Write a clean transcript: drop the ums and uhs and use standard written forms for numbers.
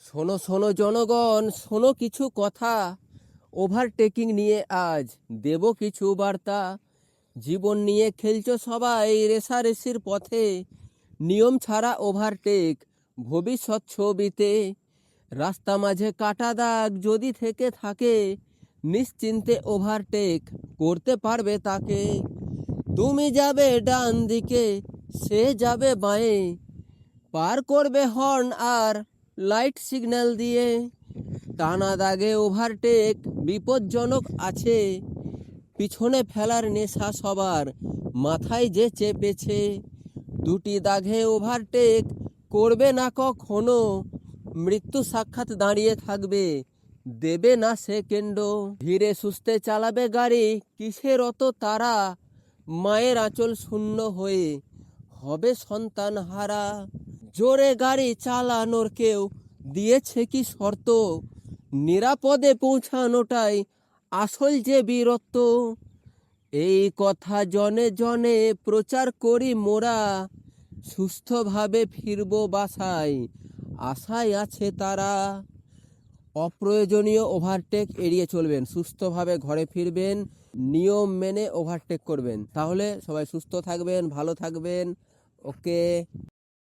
শোনো শোনো জনগণ, শোনো কিছু কথা। ওভারটেকিং নিয়ে আজ দেব কিছু বার্তা। জীবন নিয়ে খেলছো সবাই রেষারেষির পথে, নিয়ম ছাড়া ওভারটেক ভবিষ্যৎ ছবিতে। রাস্তা মাঝে কাটা দাগ যদি থেকে থাকে, নিশ্চিন্তে ওভারটেক করতে পারবে তাকে। তুমি যাবে ডান দিকে, সে যাবে বাঁয়ে, পার করবে হর্ন আর লাইট সিগন্যাল দিয়ে। টানা দাগে ওভারটেক বিপজ্জনক আছে, পিছনে ফেলার নেশা সবার মাথায় যে চেপেছে। দুটি দাগে ওভারটেক করবে না কখনো, মৃত্যু সাক্ষাৎ দাঁড়িয়ে থাকবে, দেবে না সেকেন্ডও। ধীরে সুস্থে চালাবে গাড়ি, কিসের অত তারা, মায়ের আঁচল শূন্য হয়ে হবে সন্তান হারা। জোরে গাড়ি চালানোর কেউ দিয়েছে কি শর্ত, নিরাপদে পৌঁছানোটাই আসল যে বীরত্ব। এই কথা জনে জনে প্রচার করি মোরা, সুস্থভাবে ফিরবো বাসায় আশায় আছে তারা। অপ্রয়োজনীয় ওভারটেক এড়িয়ে চলবেন, সুস্থভাবে ঘরে ফিরবেন, নিয়ম মেনে ওভারটেক করবেন, তাহলে সবাই সুস্থ থাকবেন, ভালো থাকবেন। ওকে।